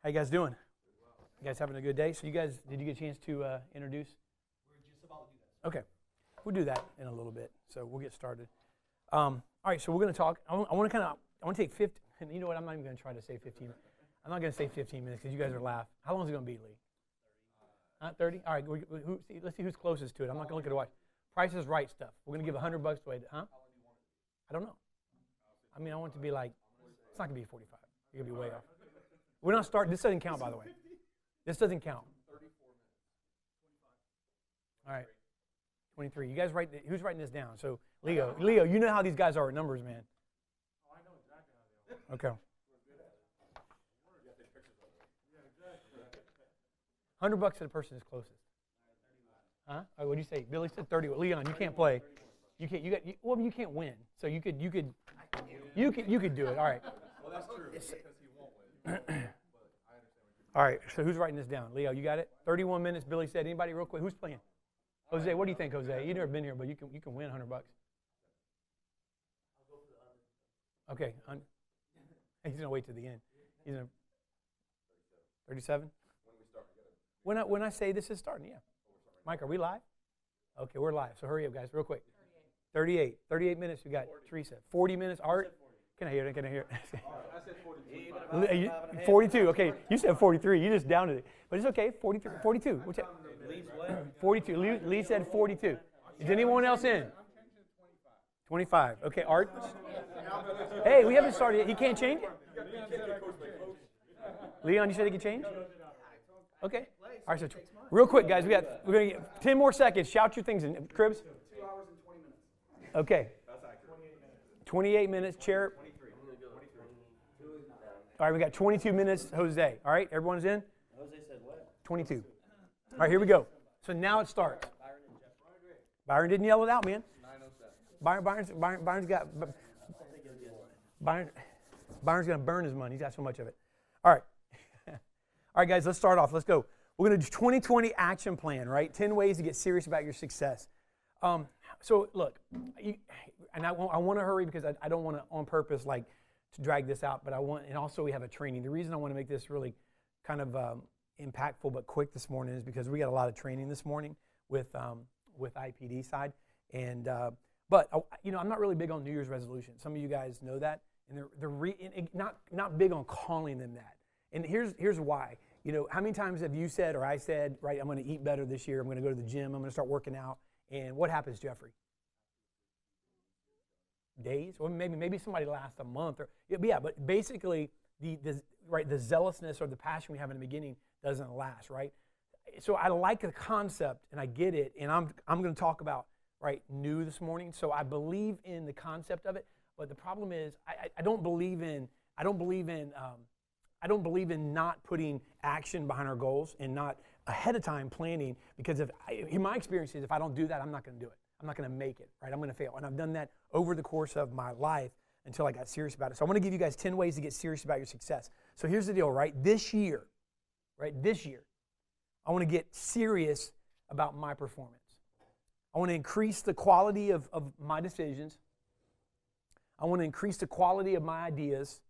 How you guys doing? You guys having a good day? So you guys, did you get a chance to introduce? We're just about to do that. Okay. We'll do that in a little bit. So we'll get started. All right, so we're going to talk. I want to take 15, and you know what? I'm not even going to try to say 15. I'm not going to say 15 minutes because you guys are laughing. How long is it going to be, Lee? 30? All right, let's see who's closest to it. I'm not going to look at a watch. Price is Right stuff. We're going to give $100 away. Huh? I don't know. I mean, I want it to be like, it's not going to be 45. You're going to be way off. We're not starting. This doesn't count, by the way. This doesn't count. 34 minutes. 25. All right. 23. You guys who's writing this down? So, Leo, you know how these guys are at numbers, man. Oh, I know exactly how they are. Okay. $100 to the person is closest. Huh? Oh, what do you say? Billy said 30. Well, Leon, you can't play. You can't. You can't win. So you could do it. All right. Well, that's true because he won't win. But I understand what you're. All right. So who's writing this down? Leo, you got it. 31 minutes. Billy said. Anybody, real quick? Who's playing? Jose. What do you think, Jose? You've never been here, but you can win $100. Okay. He's gonna wait to the end. He's gonna 37. When I say this is starting, yeah. Mike, are we live? Okay, we're live. So hurry up, guys, real quick. 38. 38 minutes. We got 40. Teresa. 40 minutes. Art. Can I hear it? Can I hear it? I said 42. 42. Okay, you said 43. You just downed it, but it's okay. 43. 42. 42. Lee said 42. Is anyone else in? 25. Okay, Art. Hey, we haven't started yet. He can't change it? Leon, you said he could change? Okay. All right, so real quick, guys, we're going to get 10 more seconds. Shout your things in. Cribs? 2 hours and 20 minutes. Okay. That's accurate. 28 minutes. Chair. 23. All right, we got 22 minutes. Jose. All right, everyone's in? Jose said what? 22. All right, here we go. So now it starts. Byron didn't yell it out, man. 907. Byron's got. Byron's going to burn his money. He's got so much of it. All right. All right, guys, let's start off. Let's go. We're going to do 2020 action plan, right? 10 ways to get serious about your success. So, look, and I want to hurry because I don't want to, on purpose, like, to drag this out, but and also we have a training. The reason I want to make this really kind of impactful but quick this morning is because we got a lot of training this morning with IPD side. And, but, I'm not really big on New Year's resolutions. Some of you guys know that. And they're not big on calling them that. And here's why. How many times have you said or I said, right, I'm going to eat better this year, I'm going to go to the gym, I'm going to start working out, and what happens, Jeffrey? Days? Or maybe somebody lasts a month. But basically, the zealousness or the passion we have in the beginning doesn't last, right? So I like the concept, and I get it, and I'm going to talk about, right, new this morning. So I believe in the concept of it, but the problem is I don't believe in not putting action behind our goals and not ahead of time planning, because in my experience is if I don't do that, I'm not going to do it. I'm not going to make it, right? I'm going to fail. And I've done that over the course of my life until I got serious about it. So I'm going to give you guys 10 ways to get serious about your success. So here's the deal, right? This year, I want to get serious about my performance. I want to increase the quality of my decisions. I want to increase the quality of my ideas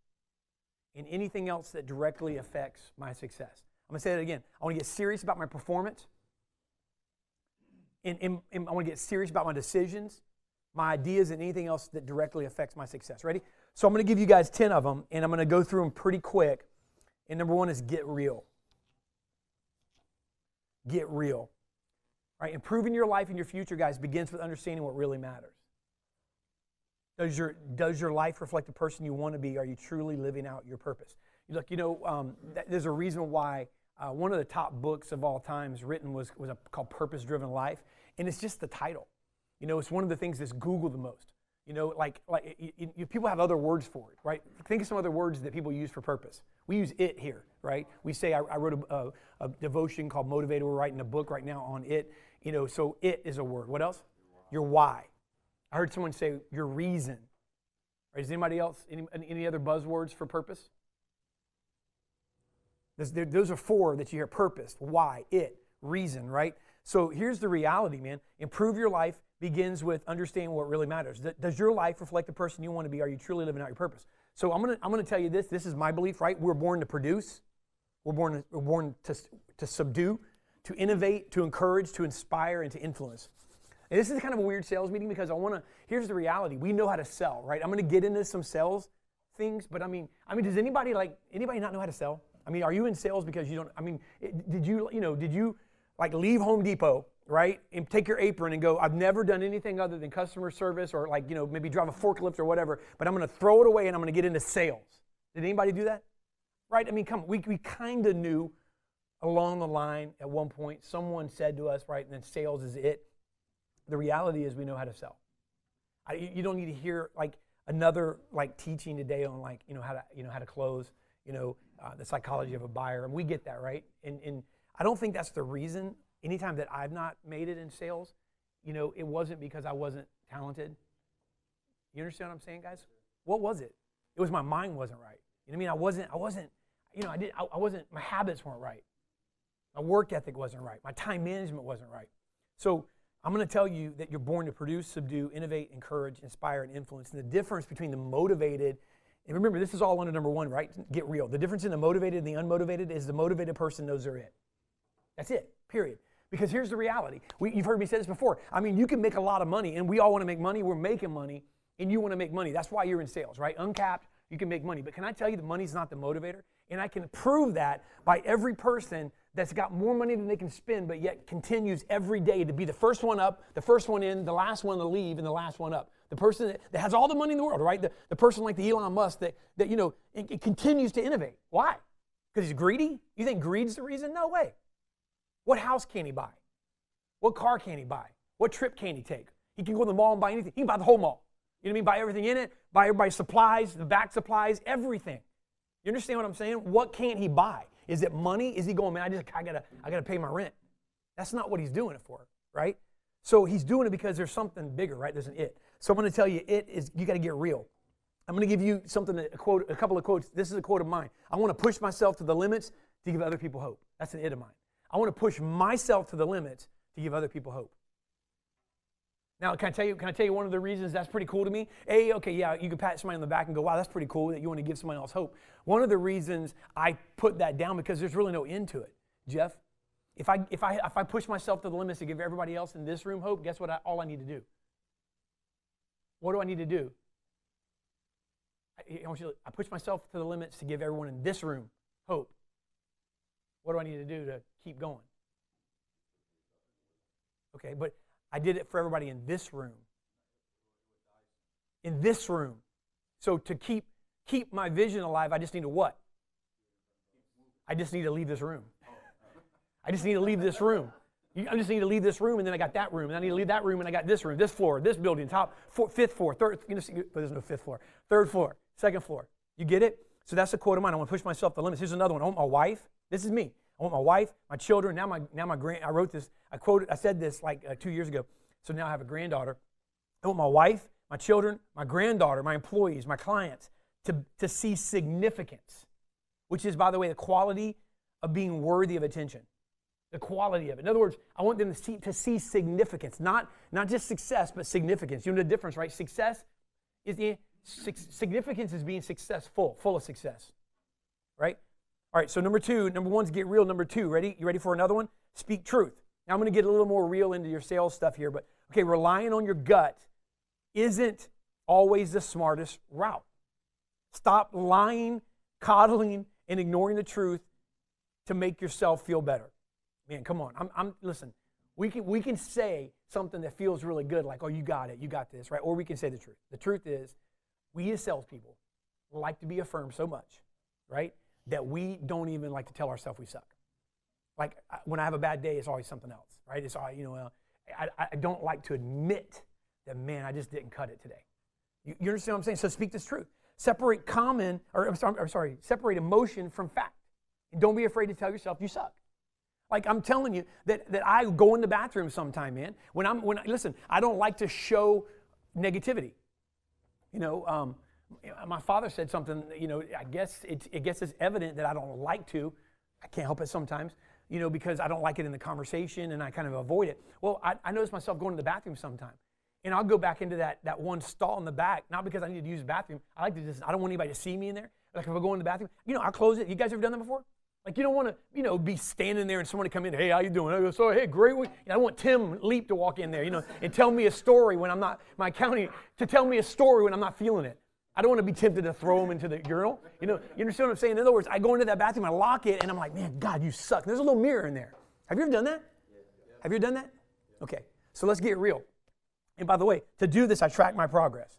and anything else that directly affects my success. I'm going to say that again. I want to get serious about my performance. And I want to get serious about my decisions, my ideas, and anything else that directly affects my success. Ready? So I'm going to give you guys 10 of them, and I'm going to go through them pretty quick. And number one is get real. Get real. All right, improving your life and your future, guys, begins with understanding what really matters. Does your life reflect the person you want to be? Are you truly living out your purpose? Look, there's a reason why one of the top books of all times written was called Purpose Driven Life, and it's just the title. It's one of the things that's Googled the most. People have other words for it, right? Think of some other words that people use for purpose. We use it here, right? We say I wrote a devotion called Motivated. We're writing a book right now on it. So it is a word. What else? Your why. I heard someone say your reason. Right, is anybody else, any other buzzwords for purpose? Those are 4 that you hear: purpose, why, it, reason, right? So here's the reality, man. Improve your life begins with understanding what really matters. Does your life reflect the person you want to be? Are you truly living out your purpose? So I'm gonna tell you this. This is my belief, right? We're born to produce. We're born to subdue, to innovate, to encourage, to inspire, and to influence. And this is kind of a weird sales meeting because here's the reality. We know how to sell, right? I'm going to get into some sales things, but I mean, does anybody not know how to sell? I mean, are you in sales because you don't, did you like leave Home Depot, right? And take your apron and go, I've never done anything other than customer service or maybe drive a forklift or whatever, but I'm going to throw it away and I'm going to get into sales. Did anybody do that? Right? I mean, come on, we kind of knew along the line at one point, someone said to us, right, and then sales is it. The reality is we know how to sell. You don't need to hear like another like teaching today on like, how to close, the psychology of a buyer. And we get that, right? And I don't think that's the reason. Anytime that I've not made it in sales, it wasn't because I wasn't talented. You understand what I'm saying, guys? What was it? It was my mind wasn't right. You know what I mean? I wasn't, my habits weren't right. My work ethic wasn't right. My time management wasn't right. So I'm going to tell you that you're born to produce, subdue, innovate, encourage, inspire, and influence. And the difference between the motivated, and remember, this is all under number one, right? Get real. The difference in the motivated and the unmotivated is the motivated person knows they're it. That's it, period. Because here's the reality. You've heard me say this before. I mean, you can make a lot of money, and we all want to make money. We're making money, and you want to make money. That's why you're in sales, right? Uncapped, you can make money. But can I tell you the money's not the motivator? And I can prove that by every person that's got more money than they can spend, but yet continues every day to be the first one up, the first one in, the last one to leave, and the last one up. The person that has all the money in the world, right? The person like the Elon Musk that it continues to innovate. Why? Because he's greedy? You think greed's the reason? No way. What house can he buy? What car can he buy? What trip can he take? He can go to the mall and buy anything. He can buy the whole mall. You know what I mean? Buy everything in it, buy everybody's supplies, the back supplies, everything. You understand what I'm saying? What can't he buy? Is it money? Is he going, man, I gotta pay my rent? That's not what he's doing it for, right? So he's doing it because there's something bigger, right? There's an it. So I'm going to tell you, it is, you got to get real. I'm going to give you something, a couple of quotes. This is a quote of mine. I want to push myself to the limits to give other people hope. That's an it of mine. I want to push myself to the limits to give other people hope. Now, can I tell you one of the reasons that's pretty cool to me? You can pat somebody on the back and go, wow, that's pretty cool that you want to give somebody else hope. One of the reasons I put that down because there's really no end to it. Jeff, if I push myself to the limits to give everybody else in this room hope, guess what? All I need to do. What do I need to do? I push myself to the limits to give everyone in this room hope. What do I need to do to keep going? Okay, but I did it for everybody in this room. In this room. So to keep my vision alive, I just need to what? I just need to leave this room. I just need to leave this room. I just need to leave this room, and then I got that room, and I need to leave that room, and I got this room, this floor, this building, fifth floor, third, but there's no fifth floor, third floor, second floor. You get it? So that's a quote of mine. I want to push myself to the limits. Here's another one. I want my wife. This is me. I want my wife, my children. Now my grand. I wrote this. I said this like 2 years ago. So now I have a granddaughter. I want my wife, my children, my granddaughter, my employees, my clients to see significance, which is, by the way, the quality of being worthy of attention. The quality of it. In other words, I want them to see significance, not just success, but significance. You know the difference, right? Significance is being successful, full of success, right? All right, so number one's get real. Number two, ready? You ready for another one? Speak truth. Now I'm going to get a little more real into your sales stuff here, but okay, relying on your gut isn't always the smartest route. Stop lying, coddling, and ignoring the truth to make yourself feel better. Man, come on. Listen, we can say something that feels really good, like, oh, you got it, you got this, right? Or we can say the truth. The truth is, we as salespeople like to be affirmed so much, right, that we don't even like to tell ourselves we suck. Like, when I have a bad day, it's always something else, right? It's always, I don't like to admit that, man, I just didn't cut it today. You understand what I'm saying? So speak this truth. Separate separate emotion from fact. And don't be afraid to tell yourself you suck. Like, I'm telling you that I go in the bathroom sometime, man. Listen, I don't like to show negativity. My father said something, I guess it's evident that I don't like to. I can't help it sometimes, because I don't like it in the conversation and I kind of avoid it. Well, I notice myself going to the bathroom sometime. And I'll go back into that one stall in the back, not because I need to use the bathroom. I don't want anybody to see me in there. Like, if I go in the bathroom, I'll close it. You guys ever done that before? Like you don't want to, be standing there and somebody come in, hey, how you doing? I go, so, hey, great week. I want Tim Leap to walk in there, and tell me a story when I'm not, my accounting, to tell me a story when I'm not feeling it. I don't want to be tempted to throw him into the urinal. You understand what I'm saying? In other words, I go into that bathroom, I lock it, and I'm like, man, God, you suck. There's a little mirror in there. Have you ever done that? Have you ever done that? Okay, so let's get real. And by the way, to do this, I track my progress.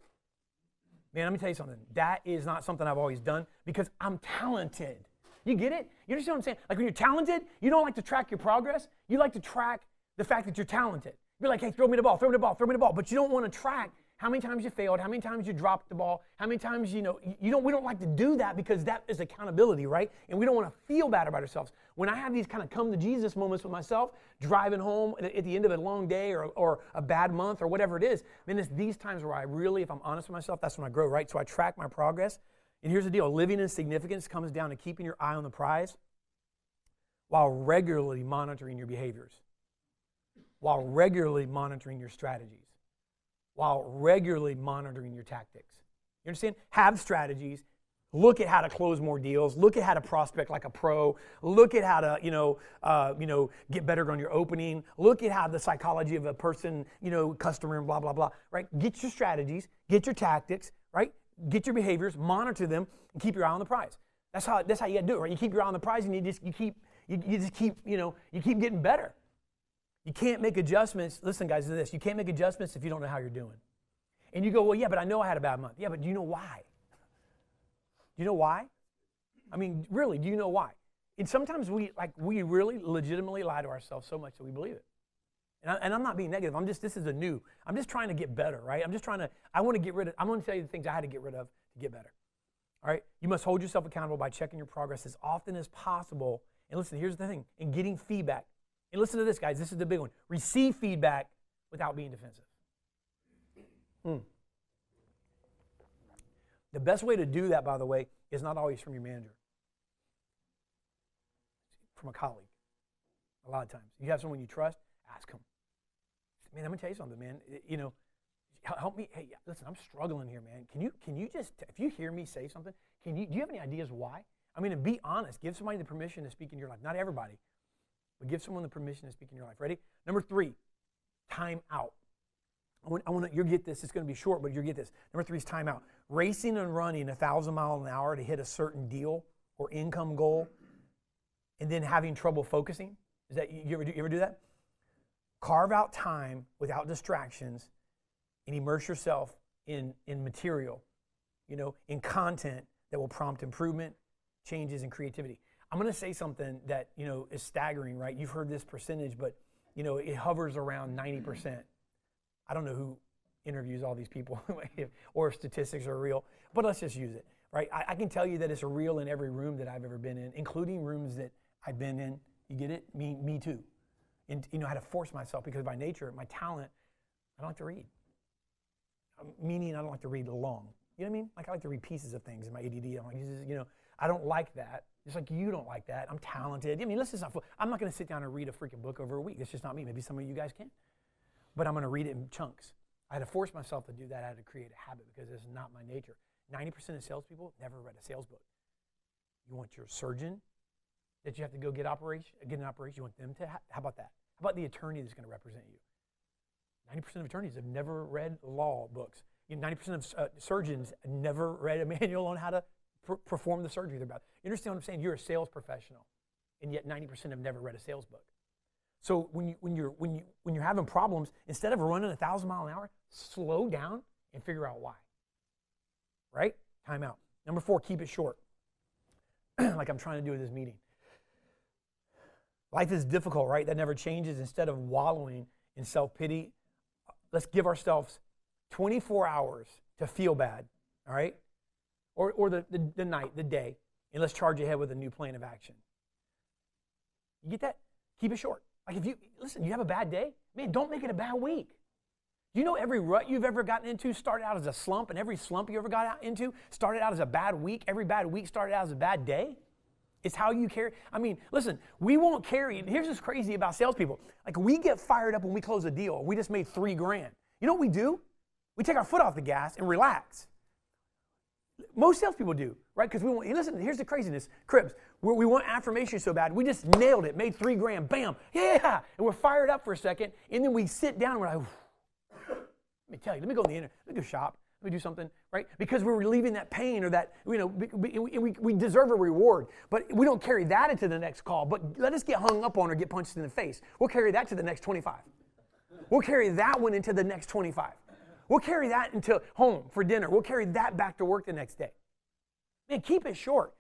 Man, let me tell you something. That is not something I've always done because I'm talented. You get it? You understand what I'm saying? Like when you're talented, you don't like to track your progress. You like to track the fact that you're talented. You're like, hey, throw me the ball, throw me the ball, throw me the ball. But you don't want to track how many times you failed, how many times you dropped the ball, how many times, we don't like to do that because that is accountability, right? And we don't want to feel bad about ourselves. When I have these kind of come to Jesus moments with myself, driving home at the end of a long day or a bad month or whatever it is, then it's these times where I really, if I'm honest with myself, that's when I grow, right? So I track my progress. And here's the deal. Living in significance comes down to keeping your eye on the prize while regularly monitoring your behaviors, while regularly monitoring your strategies, while regularly monitoring your tactics. You understand? Have strategies. Look at how to close more deals. Look at how to prospect like a pro. Look at how to, get better on your opening. Look at how the psychology of a person, customer and blah, blah, blah, right? Get your strategies, get your tactics, right? Get your behaviors, monitor them, and keep your eye on the prize. That's how you got to do it, right? You keep your eye on the prize, and you just keep getting better. You can't make adjustments. Listen, guys, to this. You can't make adjustments if you don't know how you're doing. And you go, well, yeah, but I know I had a bad month. Yeah, but do you know why? Do you know why? I mean, really, do you know why? And sometimes we really legitimately lie to ourselves so much that we believe it. And I'm not being negative. I'm just trying to get better, right? I'm going to tell you the things I had to get rid of to get better. All right? You must hold yourself accountable by checking your progress as often as possible. And listen, here's the thing, and getting feedback. And listen to this, guys. This is the big one. Receive feedback without being defensive. The best way to do that, by the way, is not always from your manager. From a colleague. A lot of times. You have someone you trust, ask them. Man, I'm going to tell you something, man. Help me. Hey, listen, I'm struggling here, man. Can you just, if you hear me say something, do you have any ideas why? I mean, and be honest. Give somebody the permission to speak in your life. Not everybody, but give someone the permission to speak in your life. Ready? Number 3, time out. You'll get this. It's going to be short, but you'll get this. Number 3 is time out. Racing and running 1,000 miles an hour to hit a certain deal or income goal, and then having trouble focusing. Is that you ever do that? Carve out time without distractions and immerse yourself in material, in content that will prompt improvement, changes, and creativity. I'm going to say something that, is staggering, right? You've heard this percentage, but, it hovers around 90%. I don't know who interviews all these people or if statistics are real, but let's just use it, right? I can tell you that it's real in every room that I've ever been in, including rooms that I've been in. You get it? Me too. And, I had to force myself because by nature, my talent, I don't like to read. Meaning I don't like to read long. You know what I mean? Like I like to read pieces of things in my ADD. I'm like, I don't like that. Just like you don't like that. I'm talented. I mean, listen, I'm not going to sit down and read a freaking book over a week. It's just not me. Maybe some of you guys can. But I'm going to read it in chunks. I had to force myself to do that. I had to create a habit because it's not my nature. 90% of salespeople never read a sales book. You want your surgeon that you have to go get an operation. You want them to, how about that? How about the attorney that's going to represent you? 90% of attorneys have never read law books. 90% of surgeons never read a manual on how to perform the surgery they're about. You understand what I'm saying? You're a sales professional, and yet 90% have never read a sales book. So when you're having problems, instead of running 1,000 miles an hour, slow down and figure out why. Right? Time out. Number 4, keep it short. Like I'm trying to do with this meeting. Life is difficult, right? That never changes. Instead of wallowing in self-pity, let's give ourselves 24 hours to feel bad, all right? Or the night, the day, and let's charge ahead with a new plan of action. You get that? Keep it short. Like if you have a bad day, man, don't make it a bad week. You know every rut you've ever gotten into started out as a slump, and every slump you ever got into started out as a bad week. Every bad week started out as a bad day. It's how you carry. I mean, listen, we won't carry. And here's what's crazy about salespeople. Like we get fired up when we close a deal. We just made $3,000. You know what we do? We take our foot off the gas and relax. Most salespeople do, right? Because we want, listen, here's the craziness. Cribs, we want affirmation so bad. We just nailed it, made $3,000, bam, yeah. And we're fired up for a second. And then we sit down and we're like, let me tell you, let me go on the internet, let me go shop, let me do something, right? Because we're relieving that pain or that, we deserve a reward. But we don't carry that into the next call. But let us get hung up on or get punched in the face. We'll carry that to the next 25. We'll carry that one into the next 25. We'll carry that into home for dinner. We'll carry that back to work the next day. Man, keep it short.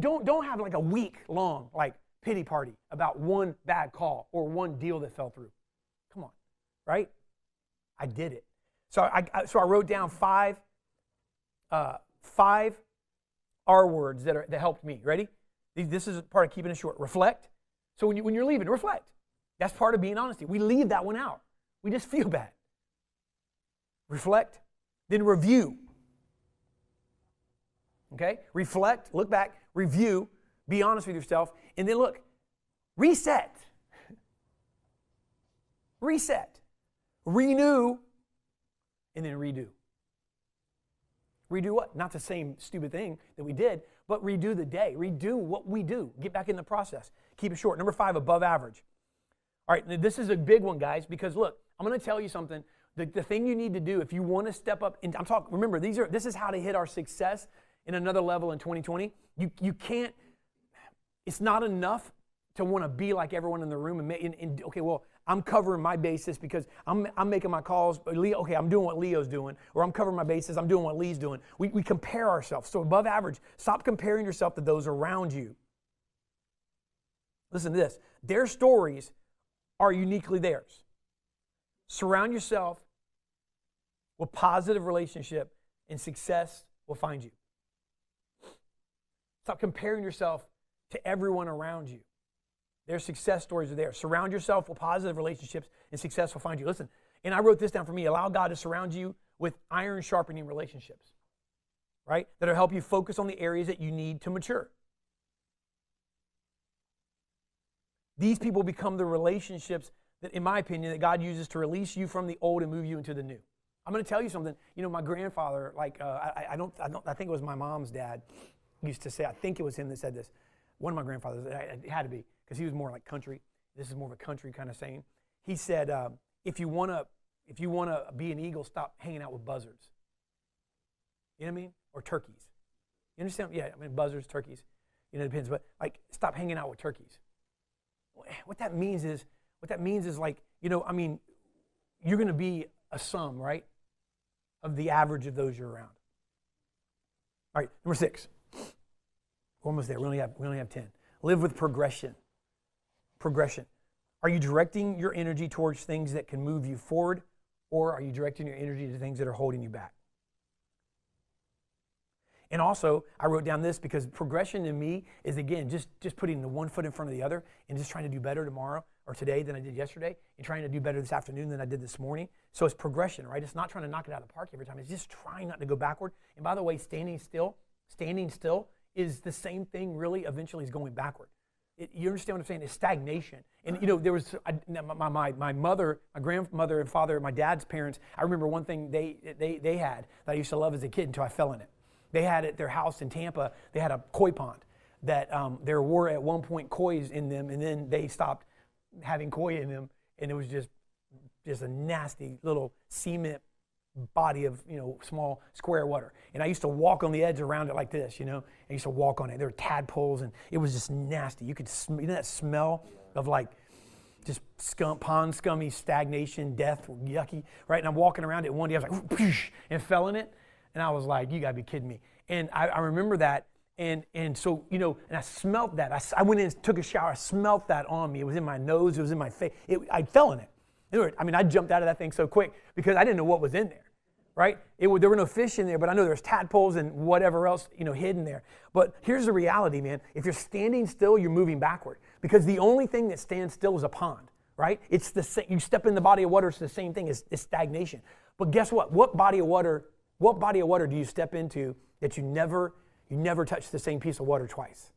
Don't have like a week-long like pity party about one bad call or one deal that fell through. Come on, right? I did it. So I wrote down five R words that helped me. Ready? This is part of keeping it short. Reflect. So when you're leaving, reflect. That's part of being honesty. We leave that one out. We just feel bad. Reflect, then review. Okay? Reflect, look back, review, be honest with yourself, and then look, reset. Reset. Renew, and then redo. Redo what? Not the same stupid thing that we did, but redo the day. Redo what we do. Get back in the process. Keep it short. Number 5, above average. All right, this is a big one, guys, because look, I'm going to tell you something. The thing you need to do if you want to step up, and I'm talking, remember, this is how to hit our success in another level in 2020. You can't, it's not enough to want to be like everyone in the room and okay, well, I'm covering my basis because I'm making my calls. Okay, I'm doing what Leo's doing, or I'm covering my bases, I'm doing what Lee's doing. We compare ourselves. So above average, stop comparing yourself to those around you. Listen to this. Their stories are uniquely theirs. Surround yourself with positive relationship, and success will find you. Stop comparing yourself to everyone around you. Their success stories are there. Surround yourself with positive relationships, and success will find you. Listen, and I wrote this down for me. Allow God to surround you with iron sharpening relationships, right? That'll help you focus on the areas that you need to mature. These people become the relationships that, in my opinion, that God uses to release you from the old and move you into the new. I'm going to tell you something. You know, my grandfather, I think it was my mom's dad, used to say, I think it was him that said this. One of my grandfathers, it had to be, because he was more like country. This is more of a country kind of saying. He said, if you want to be an eagle, stop hanging out with buzzards. You know what I mean? Or turkeys. You understand? Yeah, I mean, buzzards, turkeys. You know, it depends. But like, stop hanging out with turkeys. What that means is like, you know, I mean, you're going to be a sum, right, of the average of those you're around. All right, number 6. We're almost there. We only have 10. Live with progression. Progression. Are you directing your energy towards things that can move you forward, or are you directing your energy to things that are holding you back? And also, I wrote down this because progression to me is, again, just putting the one foot in front of the other and just trying to do better tomorrow or today than I did yesterday, and trying to do better this afternoon than I did this morning. So it's progression, right? It's not trying to knock it out of the park every time. It's just trying not to go backward. And by the way, standing still is the same thing really eventually is going backward. You understand what I'm saying? It's stagnation. And, you know, there was my mother, my grandmother and father, my dad's parents, I remember one thing they had that I used to love as a kid until I fell in it. They had at their house in Tampa, they had a koi pond that there were at one point kois in them, and then they stopped having koi in them, and it was just a nasty little cement body of, you know, small square water. And I used to walk on the edge around it like this, you know. I used to walk on it. There were tadpoles, and it was just nasty. You could you know that smell of like just pond scummy stagnation, death, yucky, right? And I'm walking around it one day, I was like, whoosh, and fell in it. And I was like, you got to be kidding me. And I remember that. And so, you know, and I smelt that. I went in and took a shower. I smelt that on me. It was in my nose. It was in my face. I fell in it. I mean, I jumped out of that thing so quick because I didn't know what was in there, right? There were no fish in there, but I know there's tadpoles and whatever else, you know, hidden there. But here's the reality, man. If you're standing still, you're moving backward, because the only thing that stands still is a pond, right? It's the same. You step in the body of water, it's the same thing as stagnation. But guess what? What body of water do you step into that you never touch the same piece of water twice?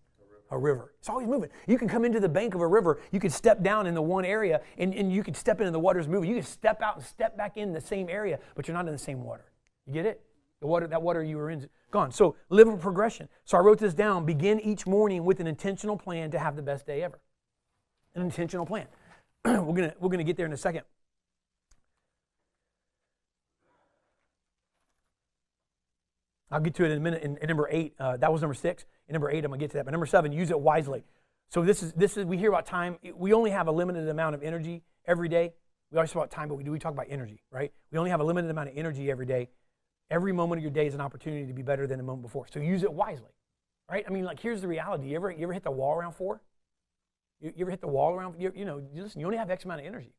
A river. It's always moving. You can come into the bank of a river. You can step down in the one area, and you can step into the water's moving. You can step out and step back in the same area, but you're not in the same water. You get it? That water you were in Gone. So live a progression. So I wrote this down. Begin each morning with an intentional plan to have the best day ever. An intentional plan. We're gonna get there in a second. I'll get to it in a minute. In number 8, that was number 6. In number 8, I'm gonna get to that. But number 7, use it wisely. So this is we hear about time. We only have a limited amount of energy every day. We always talk about time, but we talk about energy, right? We only have a limited amount of energy every day. Every moment of your day is an opportunity to be better than the moment before. So use it wisely, right? I mean, like, here's the reality. You ever hit the wall around 4? You ever hit the wall around? Listen. You only have X amount of energy.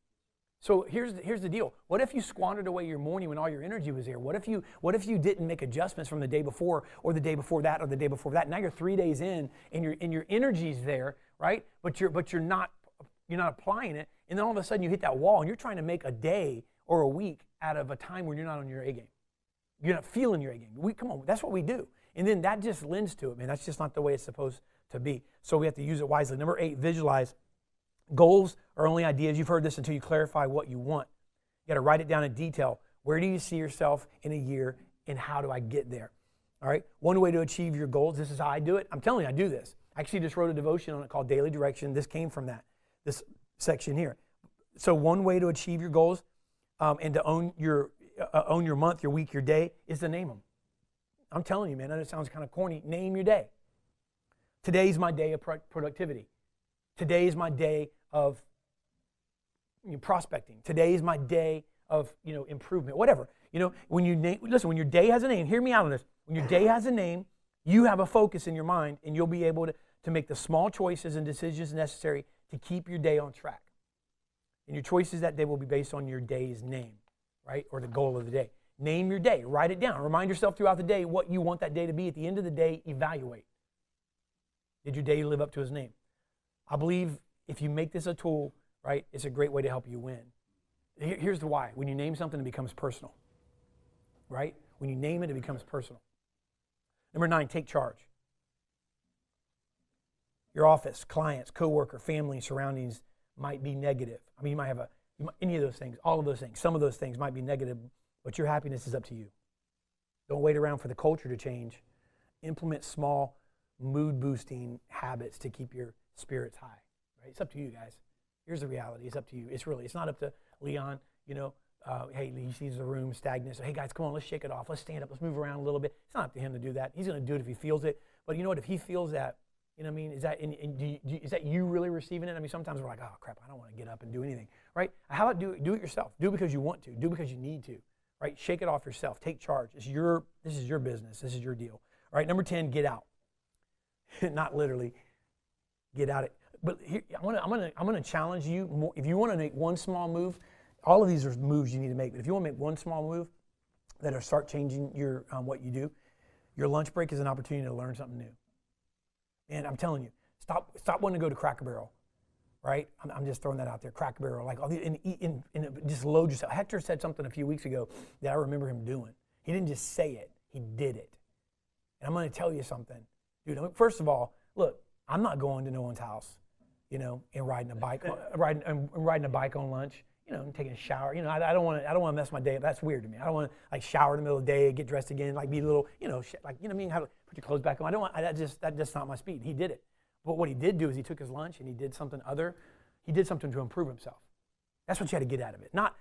So here's the deal. What if you squandered away your morning when all your energy was there? What if you didn't make adjustments from the day before, or the day before that, or the day before that? Now you're 3 days in, and your energy's there, right? But you're not applying it, and then all of a sudden you hit that wall, and you're trying to make a day or a week out of a time when you're not on your A game. You're not feeling your A game. Come on, that's what we do, and then that just lends to it, man. That's just not the way it's supposed to be. So we have to use it wisely. Number 8, visualize. Goals are only ideas. You've heard this until you clarify what you want. You got to write it down in detail. Where do you see yourself in a year, and how do I get there? All right. One way to achieve your goals. This is how I do it. I'm telling you, I do this. I actually just wrote a devotion on it called Daily Direction. This came from this section here. So one way to achieve your goals and to own your month, your week, your day is to name them. I'm telling you, man. I know it sounds kind of corny. Name your day. Today's my day of productivity. Today is my day of prospecting. Today is my day of improvement. Whatever. When you when your day has a name, hear me out on this. When your day has a name, you have a focus in your mind, and you'll be able to make the small choices and decisions necessary to keep your day on track. And your choices that day will be based on your day's name, right? Or the goal of the day. Name your day. Write it down. Remind yourself throughout the day what you want that day to be. At the end of the day, evaluate. Did your day live up to his name? I believe if you make this a tool, right, it's a great way to help you win. Here's the why. When you name something, it becomes personal, right? When you name it, it becomes personal. Number 9, take charge. Your office, clients, coworker, family, surroundings might be negative. I mean, you might have any of those things, all of those things. Some of those things might be negative, but your happiness is up to you. Don't wait around for the culture to change. Implement small mood-boosting habits to keep your spirits high. Right? It's up to you, guys. Here's the reality. It's up to you. It's not up to Leon. Hey, he sees the room stagnant. So, hey, guys, come on, let's shake it off. Let's stand up. Let's move around a little bit. It's not up to him to do that. He's going to do it if he feels it. But you know what? If he feels that, you know what I mean? Is that you really receiving it? I mean, sometimes we're like, oh, crap, I don't want to get up and do anything, right? How about do it yourself? Do it because you want to. Do it because you need to, right? Shake it off yourself. Take charge. This is your business. This is your deal. All right, number 10, get out. Not literally get out. But here, I'm gonna challenge you more. If you want to make one small move, all of these are moves you need to make. But if you want to make one small move that'll start changing your what you do, your lunch break is an opportunity to learn something new. And I'm telling you, stop wanting to go to Cracker Barrel, right? I'm just throwing that out there, Cracker Barrel, like and just load yourself. Hector said something a few weeks ago that I remember him doing. He didn't just say it; he did it. And I'm going to tell you something, dude. First of all, look, I'm not going to no one's house, and riding a bike, riding a bike on lunch, and taking a shower. I don't want to mess my day up. That's weird to me. I don't want to like shower in the middle of the day, get dressed again, like be a little, like what I mean, have put your clothes back on. I don't want that's just not my speed. He did it, but what he did do is he took his lunch and he did something other. He did something to improve himself. That's what you had to get out of it, not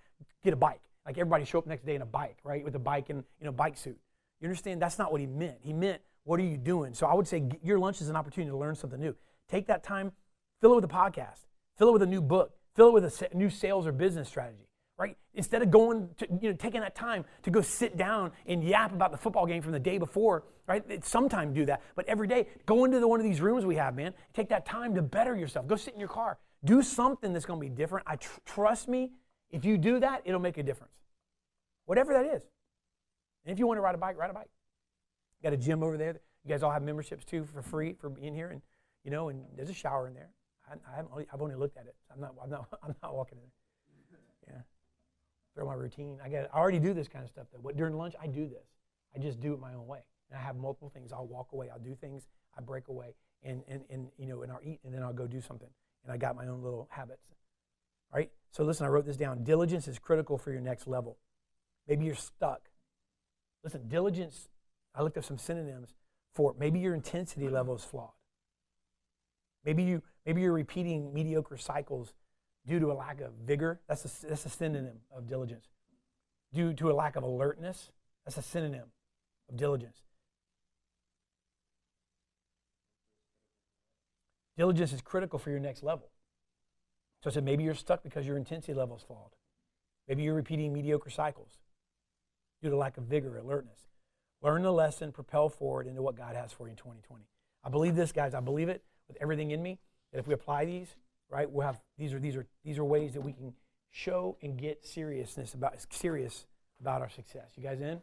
get a bike. Like everybody show up next day in a bike, right, with a bike and bike suit. You understand? That's not what he meant. He meant, what are you doing? So I would say your lunch is an opportunity to learn something new. Take that time, fill it with a podcast, fill it with a new book, fill it with a new sales or business strategy, right? Instead of going to, taking that time to go sit down and yap about the football game from the day before, right? Sometimes do that, but every day, go into one of these rooms we have, man. Take that time to better yourself. Go sit in your car. Do something that's going to be different. Trust me, if you do that, it'll make a difference. Whatever that is. And if you want to ride a bike, ride a bike. Got a gym over there. You guys all have memberships too for free for being here, and and there's a shower in there. I've only looked at it. I'm not walking in there. Yeah, through my routine. I already do this kind of stuff though. But during lunch, I do this. I just do it my own way. And I have multiple things. I'll walk away. I'll do things. I break away, and I'll eat, and then I'll go do something. And I got my own little habits. All right. So listen, I wrote this down. Diligence is critical for your next level. Maybe you're stuck. Listen, diligence I looked up some synonyms for maybe your intensity level is flawed. Maybe you're repeating mediocre cycles due to a lack of vigor. That's a synonym of diligence. Due to a lack of alertness. That's a synonym of diligence. Diligence is critical for your next level. So I said maybe you're stuck because your intensity level is flawed. Maybe you're repeating mediocre cycles due to lack of vigor, alertness. Learn the lesson, propel forward into what God has for you in 2020. I believe this, guys. I believe it with everything in me. That if we apply these, right, we'll have these are ways that we can show and get serious about our success. You guys in?